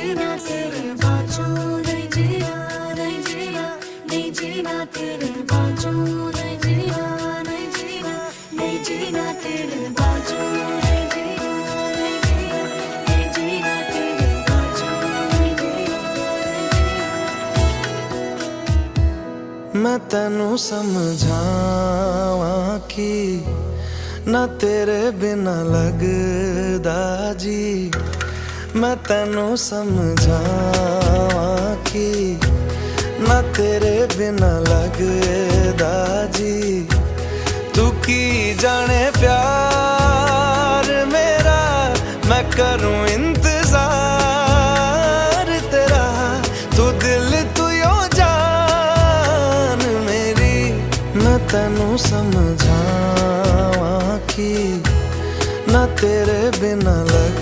जीना तेरे बाजू नहीं जीना नहीं जीना नहीं जीना तेरे बाजू नहीं जीना नहीं जीना नहीं जीना तेरे बाजू नहीं जीना नहीं जीना नहीं जीना तेरे बाजू नहीं जीना। मैं तेनू समझावां कि ना तेरे बिना लगदा जी। मैं तेनू समझावां कि ना तेरे बिना लगदा जी। तू की जाने प्यार मेरा, मैं करूं इंतजार तेरा। तू दिल तू यो जान मेरी। मैं तेनू समझावां कि ना तेरे बिना लग